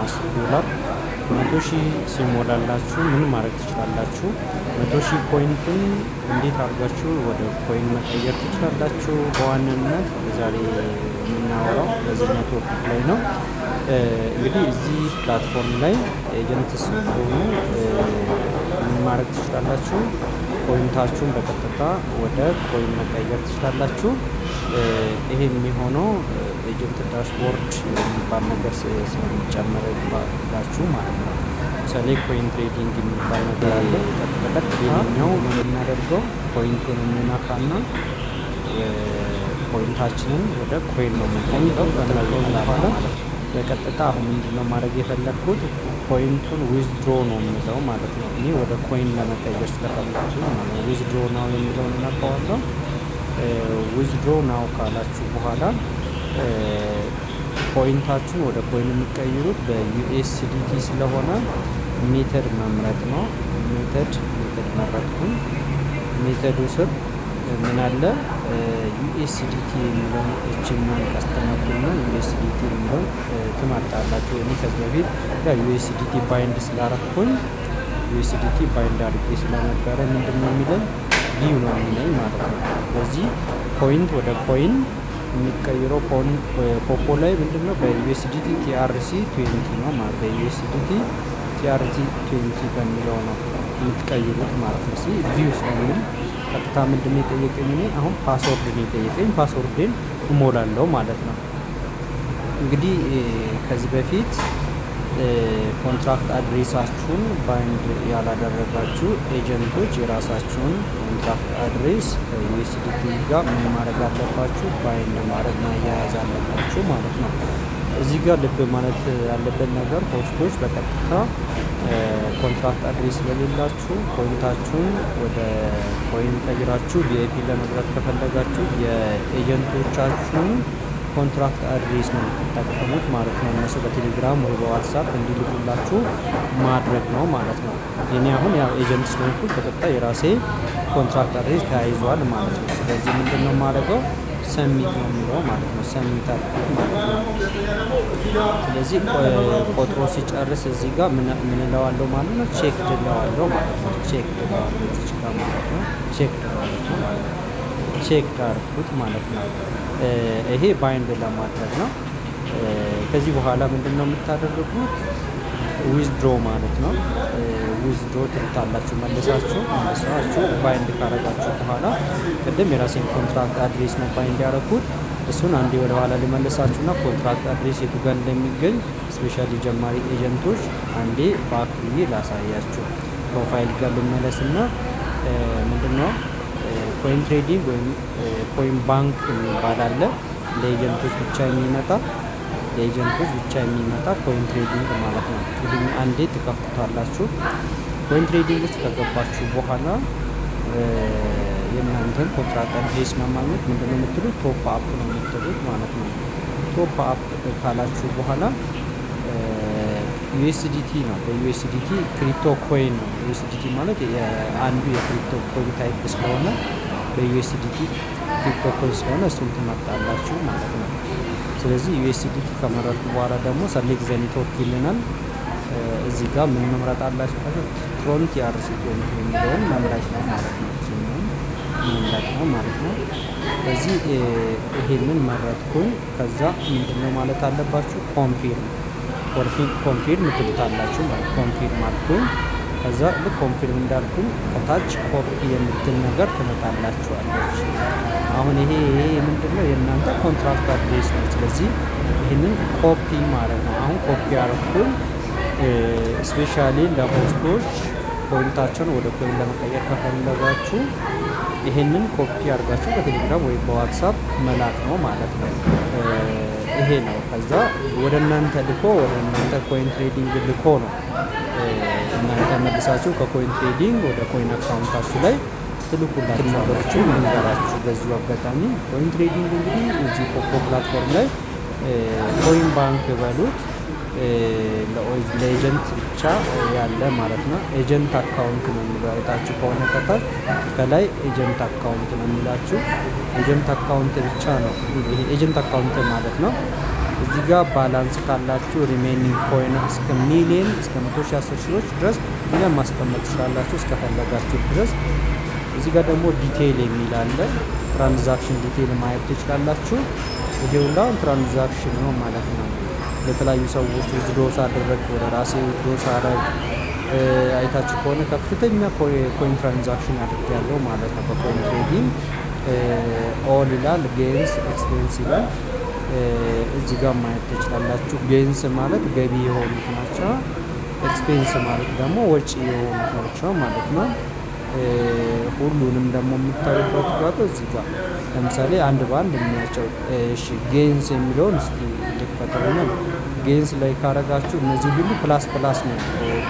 $10 100,000 ሲሞላላችሁ ምን ማድረግ ትችላላችሁ? 100,000 ፖይንትን እንዴት አድርጋችሁ ወደ ኮይን መቀየር ትችላላችሁ? በዋናነት ዛሬ የምናወራው በዚህኛው ቶፒክ ላይ ነው። እንግዲህ እዚህ ፕላትፎርም ላይ ኤጀንት ስትሆኑ ምን ማድረግ ትችላላችሁ? ፖይንታችሁን በቀጥታ ወደ ኮይን መቀየር ትችላላችሁ። ይሄ የሚሆነው ኤጀንት ዳሽቦርድ የሚባል ነገር ስለሚጨመርላችሁ ማለት ነው። ለምሳሌ ኮይን ትሬዲንግ የሚባል ነገር አለ። በቀጥታ ይሄኛው የምናደርገው ፖይንቱን የምናካና ፖይንታችንን ወደ ኮይን ነው የምንቀይረው። በኋላ በቀጥታ አሁን ምንድነው ማድረግ የፈለግኩት ፖይንቱን ዊዝድሮ ነው የሚለው ማለት ነው። እኔ ወደ ኮይን ለመቀየር ስለፈለኩ ማለት ነው። ዊዝድሮ ናው የሚለውን እናውቀዋለሁ። ዊዝድሮ ናው ካላችሁ በኋላ ፖይንታችሁን ወደ ኮይን የሚቀይሩት በዩኤስዲቲ ስለሆነ ሜተድ መምረጥ ነው። ሜተድ መረጥኩኝ። ሜተዱ ስር ምን አለ? ዩኤስዲቲ የሚለውን እችኛን ካስተናኩና ዩኤስዲቲ የሚለውን ትመርጣላችሁ። እኔ ከዚህ በፊት ዩኤስዲቲ ባይንድ ስላረኩኝ ዩኤስዲቲ ባይንድ አድርጌ ስለነበረ ምንድነው የሚለኝ ቪው ነው የሚለኝ ማለት ነው። በዚህ ፖይንት ወደ ኮይን የሚቀይረው ፖፖ ላይ ምንድነው በዩኤስዲቲ ቲአርሲ 20 ነው ማለት በዩኤስዲቲ ቲአርሲ 20 በሚለው ነው የምትቀይሩት ማለት ነው። ቪው ስለሚል ቀጥታ ምንድነው የጠየቀኝ? እኔ አሁን ፓስወርድ ነው የጠየቀኝ። ፓስወርድን እሞላለሁ ማለት ነው። እንግዲህ ከዚህ በፊት ኮንትራክት አድሬሳችሁን ባይንድ ያላደረጋችሁ ኤጀንቶች የራሳችሁን ኮንትራክት አድሬስ ከዩኤስዲቲ ጋር ምን ማድረግ አለባችሁ? ባይንድ ማድረግ ማያያዝ አለባችሁ ማለት ነው። እዚህ ጋር ልብ ማለት ያለበት ነገር ሆስቶች በቀጥታ ኮንትራክት አድሬስ ስለሌላችሁ ፖይንታችሁን ወደ ኮይን ቀይራችሁ ቪአይፒ ለመግዛት ከፈለጋችሁ የኤጀንቶቻችሁን ኮንትራክት አድሬስ ነው የምትጠቀሙት ማለት ነው። እነሱ በቴሌግራም ወይ በዋትሳፕ እንዲልኩላችሁ ማድረግ ነው ማለት ነው። እኔ አሁን ያው ኤጀንት ስለሆንኩ በቀጥታ የራሴ ኮንትራክት አድሬስ ተያይዟል ማለት ነው። ስለዚህ ምንድነው የማደርገው? ሰሚት ነው የሚለው ማለት ነው። ሰሚት አድርጉት ማለት ነው። ስለዚህ ቆጥሮ ሲጨርስ እዚህ ጋር ምን እለዋለሁ ማለት ነው? ቼክ እለዋለሁ ማለት ነው። ቼክ እለዋለሁ እዚህ ጋር ማለት ነው። ቼክ እለዋለሁ ማለት ነው። ቼክ አድርጉት ማለት ነው። ይሄ ባይንድ ለማድረግ ነው። ከዚህ በኋላ ምንድነው የምታደርጉት? ዊዝድሮ ማለት ነው። ዊዝድሮ ትሉታላችሁ መልሳችሁ ባይንድ ካረጋችሁ በኋላ ቅድም የራሴን ኮንትራክት አድሬስ ነው ባይንድ ያደረኩት። እሱን አንዴ ወደ ኋላ ሊመለሳችሁና ኮንትራክት አድሬስ የቱ ጋር እንደሚገኝ ስፔሻሊ ጀማሪ ኤጀንቶች አንዴ ባክ ብዬ ላሳያችሁ። ፕሮፋይል ጋር ልመለስና ምንድነው ኮይን ትሬዲንግ ወይም ኮይን ባንክ የሚባል አለ። ለኤጀንቶች ብቻ የሚመጣ ኮይን ትሬዲንግ ማለት ነው። እንግዲህ አንዴ ትከፍቱታላችሁ። ኮይን ትሬዲንግ ውስጥ ከገባችሁ በኋላ የእናንተን ኮንትራክት አድሬስ ለማግኘት ምንድነው የምትሉት? ቶፕ አፕ ነው የምትሉት ማለት ነው። ቶፕ አፕ ካላችሁ በኋላ ዩኤስዲቲ ነው። በዩኤስዲቲ ክሪፕቶ ኮይን ነው። ዩኤስዲቲ ማለት አንዱ የክሪፕቶ ኮይን ታይፕ ስለሆነ በዩኤስዲቲ ክሪፕቶ ኮይን ስለሆነ እሱን ትመርጣላችሁ ማለት ነው። ስለዚህ ዩኤስዲቲ ከመረጡ በኋላ ደግሞ ሰሌክት ዘ ኔትወርክ ይልናል። እዚህ ጋር ምን መምረጥ አላችሁ? ትሮን ቲአርሲ የሚለውን መምረጥ ነው ማለት ነው። መምረጥ ነው ማለት ነው። ስለዚህ ይሄንን መረጥኩኝ። ከዛ ምንድነው ማለት አለባችሁ? ኮንፊርም ትሉታላችሁ ማለት ኮንፊርም አልኩኝ። ከዛ ልክ ኮንፊርም እንዳልኩኝ ከታች ኮፒ የምትል ነገር ትመጣላችኋለች። አሁን ይሄ ምንድነው? የእናንተ ኮንትራክት አድሬስ ነው። ስለዚህ ይህንን ኮፒ ማድረግ ነው። አሁን ኮፒ አረኩኝ። ስፔሻሊ ለሆስቶች ፖይንታቸውን ወደ ኮይን ለመቀየር ከፈለጋችሁ ይሄንን ኮፒ አድርጋችሁ በቴሌግራም ወይም በዋትሳፕ መላክ ነው ማለት ነው። ይሄ ነው። ከዛ ወደ እናንተ ኮይን ትሬዲንግ ልኮ ነው እናንተ መልሳችሁ ከኮይን ትሬዲንግ ወደ ኮይን አካውንታችሁ ላይ ትልኩላችሁ ነገሮችን ልንገራችሁ በዚሁ አጋጣሚ። ኮይን ትሬዲንግ እንግዲህ እዚህ ፖፖ ፕላትፎርም ላይ ኮይን ባንክ በሉት ለኤጀንት ብቻ ያለ ማለት ነው። ኤጀንት አካውንት ነው የሚለው አይታችሁ ከሆነ ከላይ ኤጀንት አካውንት ነው የሚላችሁ። ኤጀንት አካውንት ብቻ ነው ይሄ ኤጀንት አካውንት ማለት ነው። እዚህ ጋር ባላንስ ካላችሁ ሪሜኒንግ ኮይን እስከ ሚሊየን እስከ 110 ሺዎች ድረስ ይሄን ማስቀመጥ ትችላላችሁ እስከፈለጋችሁ ድረስ። እዚህ ጋር ደግሞ ዲቴይል የሚል አለ። ትራንዛክሽን ዲቴይል ማየት ትችላላችሁ። ይሄውላ ትራንዛክሽን ነው ማለት ነው። ለተለያዩ ሰዎች ዊዝድሮ ሳደረግ ወደ ራሴ ዊዝድሮ ሳደርግ አይታችሁ ከሆነ ከፍተኛ ኮይን ትራንዛክሽን አድርጌያለሁ ማለት ነው። በኮይን ትሬዲንግ ኦል ይላል፣ ጌንስ ኤክስፔንስ ይላል። እዚህ ጋር ማየት ትችላላችሁ። ጌንስ ማለት ገቢ የሆኑት ናቸው። ኤክስፔንስ ማለት ደግሞ ወጪ የሆኑት ናቸው ማለት ነው። ሁሉንም ደግሞ የምታዩበት ጋር እዚህ ጋር ለምሳሌ አንድ በአንድ የሚያቸው። እሺ ጌንስ የሚለውን እስቲ ልክፈተውና ጌንስ ላይ ካረጋችሁ እነዚህ ሁሉ ፕላስ ፕላስ ነው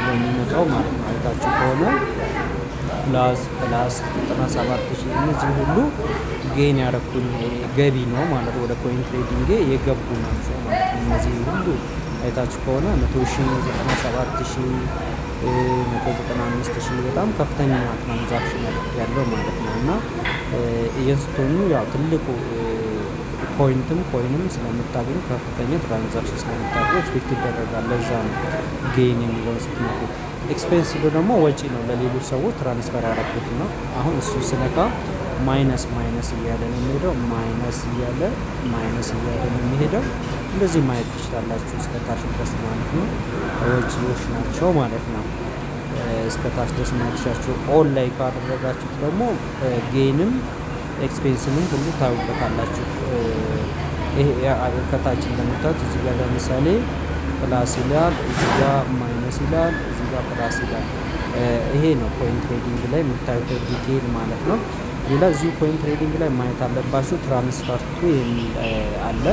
የሚመጣው ማለት ነው። አይታችሁ ከሆነ ፕላስ 97,000 እነዚህ ሁሉ ጌን ያረኩኝ ገቢ ነው ማለት ወደ ኮይን ትሬዲንግ የገቡ ናቸው ማለት ነው። እነዚህ ሁሉ አይታችሁ ከሆነ 100,000 97,000 195,000 በጣም ከፍተኛ ትራንዛክሽን ያለው ማለት ነው። እና እየስቶኑ ያው ትልቁ ኮይንም ስለምታገኙ ከፍተኛ ትራንዛክሽን ስለምታገኙ ኤክስፔክት ይደረጋል። ለዛ ነው ጌን የሚለውን ስትነኩ። ኤክስፔንስ ደግሞ ወጪ ነው፣ ለሌሎች ሰዎች ትራንስፈር ያደረኩት ነው። አሁን እሱ ስነካ ማይነስ እያለ ነው የሚሄደው። ማይነስ እያለ ነው የሚሄደው። እንደዚህ ማየት ትችላላችሁ እስከ ታች ድረስ ማለት ነው። ወጪዎች ናቸው ማለት ነው። እስከ ታች ድረስ ማየት ትችላላችሁ። ኦል ላይ ካደረጋችሁት ደግሞ ጌንም ኤክስፔንስንም ሁሉ ታዩበታላችሁ። ይሄ ከታች እንደምታዩት እዚህ ጋር ለምሳሌ ፕላስ ይላል፣ እዚህ ጋር ማይነስ ይላል፣ እዚህ ጋር ፕላስ ይላል። ይሄ ነው ኮይን ትሬዲንግ ላይ የምታዩት ዲቴይል ማለት ነው። ሌላ እዚህ ኮይን ትሬዲንግ ላይ ማየት አለባችሁ ትራንስፈር ቱ የሚል አለ።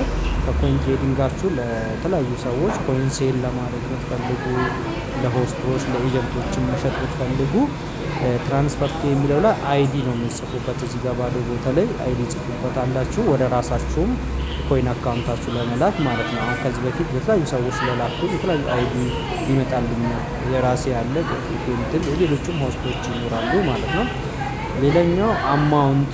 ከኮይን ትሬዲንጋችሁ ለተለያዩ ሰዎች ኮይን ሴል ለማድረግ ብትፈልጉ፣ ለሆስቶች ለኤጀንቶችን መሸጥ ብትፈልጉ ትራንስፈር ቱ የሚለው ላይ አይዲ ነው የምጽፉበት። እዚህ ጋር ባዶ ቦታ ላይ አይዲ ጽፉበት አላችሁ ወደ ራሳችሁም ኮይን አካውንታችሁ ለመላክ ማለት ነው። አሁን ከዚህ በፊት በተለያዩ ሰዎች ለላኩ የተለያዩ አይዲ ይመጣልኛል። የራሴ ያለ በፍሪኩዌንትን ሌሎችም ሆስቶች ይኖራሉ ማለት ነው። ሌላኛው አማውንት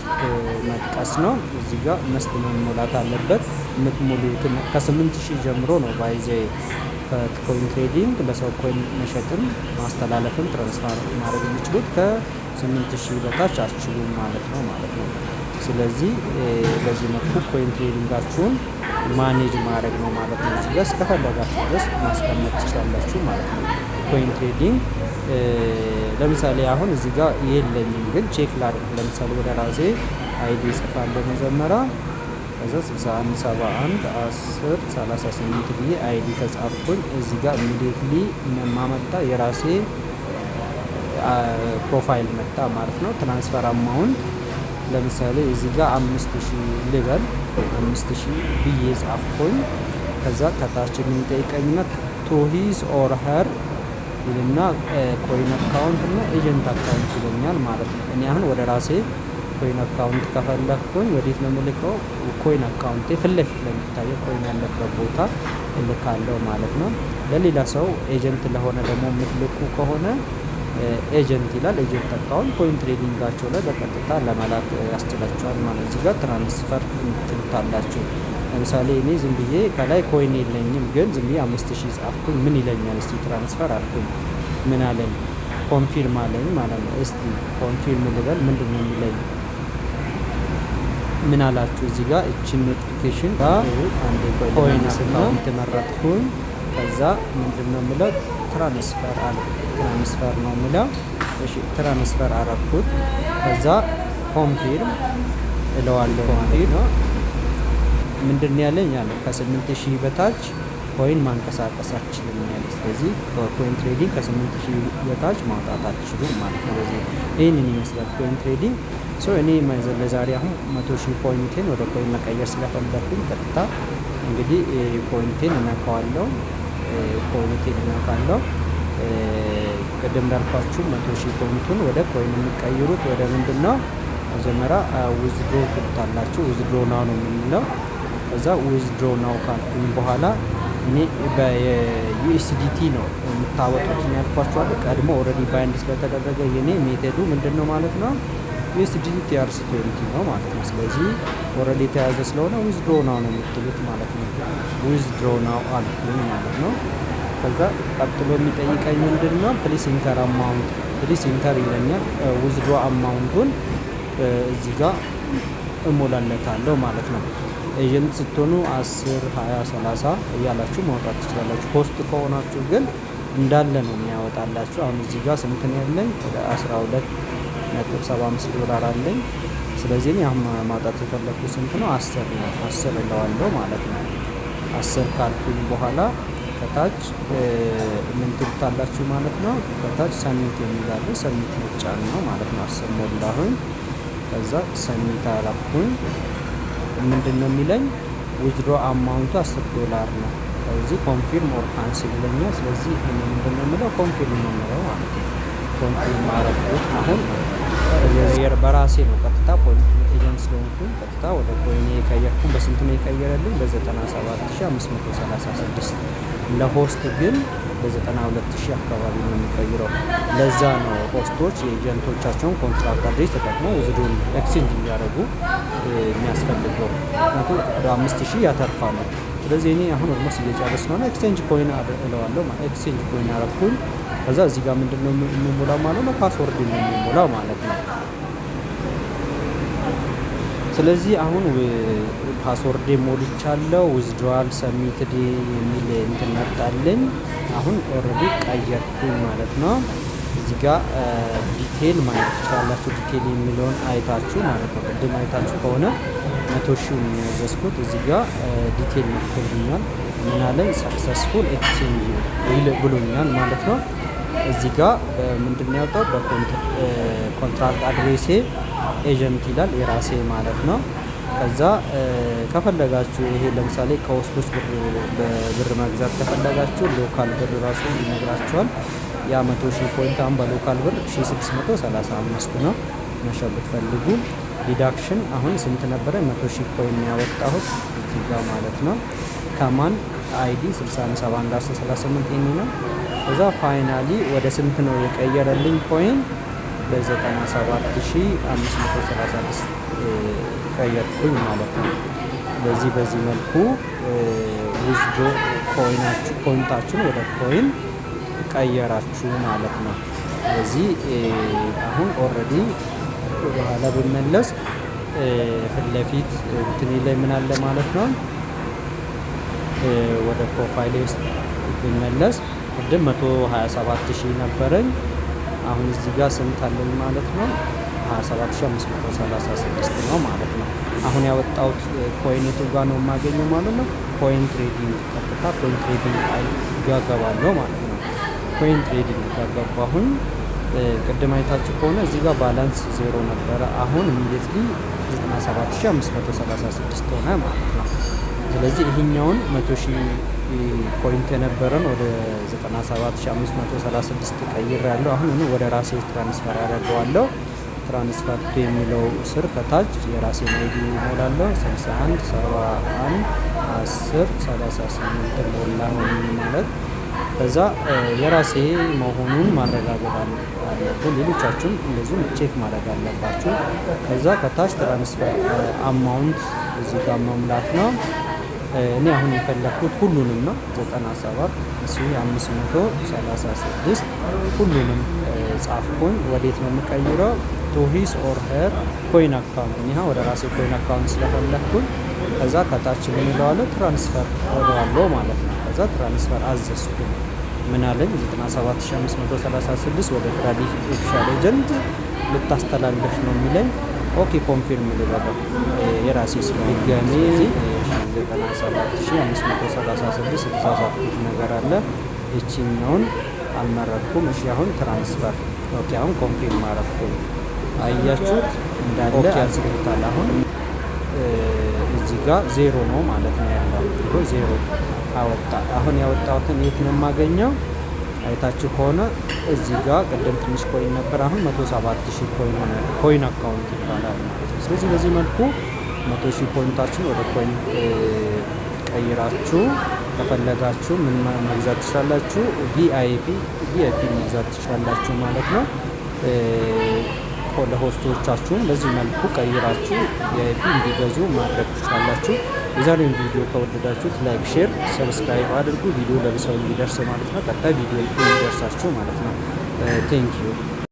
መጥቀስ ነው። እዚህ ጋር መስት መሞላት አለበት። የምትሞሉትን ከ8,000 ጀምሮ ነው ባይዜ ከኮይን ትሬዲንግ ለሰው ኮይን መሸጥም ማስተላለፍም ትራንስፈር ማድረግ የሚችሉት ከ8,000 በታች አትችሉም ማለት ነው። ስለዚህ በዚህ መልኩ ኮይን ትሬዲንጋችሁን ማኔጅ ማድረግ ነው ማለት ነው። እዚህ ጋር እስከፈለጋችሁ ድረስ ማስቀመጥ ትችላላችሁ ማለት ነው። ኮይን ትሬዲንግ ለምሳሌ አሁን እዚህ ጋር የለኝም፣ ግን ቼክ ላድርግ። ለምሳሌ ወደ ራሴ አይዲ ጽፋለሁ መጀመሪያ፣ ከዛ 61 71 10 38 ብዬ አይዲ ከጻፍኩኝ እዚህ ጋር ኢሚዲየትሊ ማመጣ የራሴ ፕሮፋይል መጣ ማለት ነው። ትራንስፈር አማውንት ለምሳሌ እዚህ ጋር 5,000 ልበል፣ 5,000 ብዬ ጻፍኩኝ። ከዛ ከታች የሚጠይቀኝና ቱ ሂዝ ኦር ሄር ይልና ኮይን አካውንት እና ኤጀንት አካውንት ይለኛል ማለት ነው። እኔ አሁን ወደ ራሴ ኮይን አካውንት ከፈለኩኝ ወዴት ነው የምልከው? ኮይን አካውንት ፊት ለፊት ለሚታየው ኮይን ያለበት ቦታ እልካለሁ ማለት ነው። ለሌላ ሰው ኤጀንት ለሆነ ደግሞ የምትልኩ ከሆነ ኤጀንት ይላል። ኤጀንት አካውንት ኮይን ትሬዲንጋቸው ላይ በቀጥታ ለመላክ ያስችላቸዋል ማለት እዚህ ጋር ትራንስፈር ትሉታላችሁ። ለምሳሌ እኔ ዝም ብዬ ከላይ ኮይን የለኝም፣ ግን ዝም ብዬ 5,000 ጻፍኩኝ። ምን ይለኛል? እስቲ ትራንስፈር አልኩኝ። ምን አለኝ? ኮንፊርም አለኝ ማለት ነው። እስቲ ኮንፊርም ልበል። ምንድን ነው የሚለኝ? ምን አላችሁ? እዚህ ጋር እቺን ኖቲፊኬሽን አንዴ ኮይን አካውንት መረጥኩኝ። ከዛ ምንድን ነው የምለው? ትራንስፈር አለ። ትራንስፈር ነው የምለው። እሺ ትራንስፈር አረኩት። ከዛ ኮንፊርም እለዋለሁ ማለት ነው። ምንድን ያለኝ ያለ ከ8,000 በታች ኮይን ማንቀሳቀስ አትችልም ያለ። ስለዚህ ኮይን ትሬዲንግ ከ8,000 በታች ማውጣት አትችሉም ማለት ነው። ስለዚህ ይህንን ይመስላል ኮይን ትሬዲንግ። እኔ ለዛሬ አሁን 100,000 ፖይንቴን ወደ ኮይን መቀየር ስለፈለኩኝ ቀጥታ እንግዲህ ፖይንቴን እነካዋለሁ። ቅድም እንዳልኳችሁ 100,000 ፖይንቱን ወደ ኮይን የሚቀይሩት ወደ ምንድን ነው? መጀመሪያ ዊዝድሮ ትሉታላችሁ። ዊዝድሮ ናው ነው የምንለው። ከዛ ዊዝድሮ ናው ካልኩኝ በኋላ እኔ በዩኤስዲቲ ነው የምታወጡት ያልኳችኋለሁ። ቀድሞ ኦልሬዲ ባይንድ ስለተደረገ የኔ ሜቴዱ ምንድን ነው ማለት ነው? USDT TRC20 ነው ማለት ነው። ስለዚህ ኦልሬዲ የተያዘ ስለሆነ ዊዝድሮ ናው ነው የምትሉት ማለት ነው። ዊዝድሮ ናው አልኩኝ ማለት ነው። ከዛ ቀጥሎ የሚጠይቀኝ ምንድን ነው? ፕሊስ ኢንተር አማውንት ፕሊስ ኢንተር ይለኛል። ዊዝድሮ አማውንቱን እዚህ ጋር እሞላለታለሁ ማለት ነው። ኤጀንት ስትሆኑ 10 20 30 እያላችሁ ማውጣት ትችላላችሁ። ፖስት ከሆናችሁ ግን እንዳለ ነው የሚያወጣላችሁ። አሁን እዚህ ጋር ስንት ነው ያለኝ? ወደ 12.75 ዶላር አለኝ። ስለዚህ እኔ አሁን ማውጣት የፈለኩት ስንት ነው? 10 ነው። 10 እለዋለሁ ማለት ነው። 10 ካልኩኝ በኋላ ከታች ምን ትሉታላችሁ ማለት ነው። ከታች ሰሚት የሚላለ ሰሚት መጫን ነው ማለት ነው። 10 ሞላሁኝ። ከዛ ሰሚት አላኩኝ። ምንድን ነው የሚለኝ? ዊዝድሮ አማውንቱ 10 ዶላር ነው። ስለዚህ ኮንፊርም ኦር ካንስል ይለኛል። ስለዚህ እኔ ምንድን ነው የምለው? ኮንፊርም ነው የምለው ማለት ነው። ኮንፊርም አረኩት። አሁን በራሴ ነው ቀጥታ ፖይንት ኤጀንት ስለሆንኩኝ ቀጥታ ወደ ኮይን የቀየርኩኝ። በስንት ነው የቀየረልኝ? በ97536። ለሆስት ግን በ92000 አካባቢ ነው የሚቀይረው። ለዛ ነው ሆስቶች የኤጀንቶቻቸውን ኮንትራክት አድሬስ ተጠቅመው ውዝዱን ኤክስቼንጅ እንዲያደርጉ የሚያስፈልገው። ምክንያቱም ወደ 5000 ያተርፋሉ። ስለዚህ እኔ አሁን ኦልሞስት እየጨረስ ስለሆነ ኤክስቼንጅ ኮይን እለዋለሁ። ኤክስቼንጅ ኮይን አረኩኝ። ከዛ እዚህ ጋር ምንድን ነው የምሞላው ማለት ነው? ፓስወርድ ነው የምሞላው ማለት ነው። ስለዚህ አሁን ፓስወርድ ሞልቻለሁ። ዊዝድሮዋል ሰሚትድ የሚል እንትን መጣልኝ። አሁን ኦልሬዲ ቀየርኩኝ ማለት ነው። እዚህ ጋር ዲቴል ማየት ትችላላችሁ። ዲቴል የሚለውን አይታችሁ ማለት ነው። ቅድም አይታችሁ ከሆነ 100,000 የሚያዘዝኩት እዚህ ጋር ዲቴል መጥቶልኛል። ምን አለኝ? ሰክሰስፉል ኤክስቼንጅ ብሎኛል ማለት ነው። እዚህ ጋር ምንድን ነው ያወጣው? በኮንትራክት አድሬሴ ኤጀንት ይላል የራሴ ማለት ነው። ከዛ ከፈለጋችሁ ይሄ ለምሳሌ ከውስጦች ብር መግዛት ከፈለጋችሁ ሎካል ብር ራሱ ይነግራችኋል። ያ 100,000 ፖይንት አሁን በሎካል ብር 1635 ነው። መሸጥ ብትፈልጉ ዲዳክሽን አሁን ስንት ነበረ? 100,000 ኮይን ያወጣሁት እዚህ ጋር ማለት ነው። ከማን አይዲ 671038 ኤኒ ነው። ከዛ ፋይናሊ ወደ ስንት ነው የቀየረልኝ ኮይን? በ97536 ቀየርኩኝ ማለት ነው። በዚህ መልኩ ዊዝድሮ ፖይንታችሁን ወደ ኮይን ቀየራችሁ ማለት ነው። ስለዚህ አሁን ኦልሬዲ ወደኋላ ብመለስ ፊት ለፊት እንትን ላይ ምን አለ ማለት ነው። ወደ ፕሮፋይል ውስጥ ብመለስ ቅድም 127,000 ነበረኝ። አሁን እዚህ ጋር ስንት አለኝ ማለት ነው? 27536 ነው ማለት ነው። አሁን ያወጣሁት ኮይን የቱ ጋር ነው የማገኘው ማለት ነው? ኮይን ትሬዲንግ ቀጥታ ኮይን ትሬዲንግ ጋር ገባለሁ ማለት ነው። ኮይን ትሬዲንግ ጋር ገባሁኝ። ቅድም አይታችሁ ከሆነ እዚህ ጋር ባላንስ 0 ነበረ። አሁን ኢሚዲየትሊ 97536 ሆነ ማለት ነው። ስለዚህ ይሄኛውን 100,000 ፖይንት የነበረን ወደ 97536 ቀይሬያለሁ። አሁን እኔ ወደ ራሴ ትራንስፈር አደርገዋለሁ። ትራንስፈር ቱ የሚለው ስር ከታች የራሴን አይዲ እሞላለሁ። 61 71 10 38 ሞላሁኝ ማለት ከዛ የራሴ መሆኑን ማረጋገጥ አለብን። ሌሎቻችሁም እንደዚሁም ቼክ ማድረግ አለባችሁ። ከዛ ከታች ትራንስፈር አማውንት እዚህ ጋር መሙላት ነው። እኔ አሁን የፈለኩት ሁሉንም ነው። 97,536 ሁሉንም ጻፍኩኝ። ወዴት ነው የምቀይረው? ቱ ሂስ ኦር ሄር ኮይን አካውንት። እኔ ወደ ራሴ ኮይን አካውንት ስለፈለኩኝ ከዛ ከታች ምን እለዋለሁ? ትራንስፈር እለዋለሁ ማለት ነው። ከዛ ትራንስፈር አዘዝኩኝ። ምን አለኝ? 97,536 ወደ ክሬዲት ኦፊሻል ኤጀንት ልታስተላልፍ ነው የሚለኝ። ኦኬ ኮንፊርም ልበለው የራሴ ስለሚገኝ 97,536 የተሳሳትኩት ነገር አለ። እቺኛውን አልመረጥኩም። እሺ አሁን ትራንስፈር ኦኬ። አሁን ኮንፊርም አረኩኝ። አያችሁት እንዳለ ያስቀምጣል። አሁን እዚህ ጋር 0 ነው ማለት ነው ያለው። ዜሮ አወጣ። አሁን ያወጣሁትን የት ነው የማገኘው? አይታችሁ ከሆነ እዚህ ጋር ቅድም ትንሽ ኮይን ነበር። አሁን 107,000 ኮይን አካውንት ይባላል ማለት ነው። ስለዚህ በዚህ መልኩ 100,000 ፖይንታችን ወደ ኮይን ቀይራችሁ ከፈለጋችሁ ምን መግዛት ትችላላችሁ? ቪአይፒ መግዛት ትችላላችሁ ማለት ነው። ለሆስቶቻችሁን በዚህ መልኩ ቀይራችሁ ቪአይፒ እንዲገዙ ማድረግ ትችላላችሁ። የዛሬውን ቪዲዮ ከወደዳችሁት ላይክ፣ ሼር፣ ሰብስክራይብ አድርጉ። ቪዲዮ ለብሰው እንዲደርስ ማለት ነው። ቀጣይ ቪዲዮ እንዲደርሳችሁ ማለት ነው። ቴንክ ዩ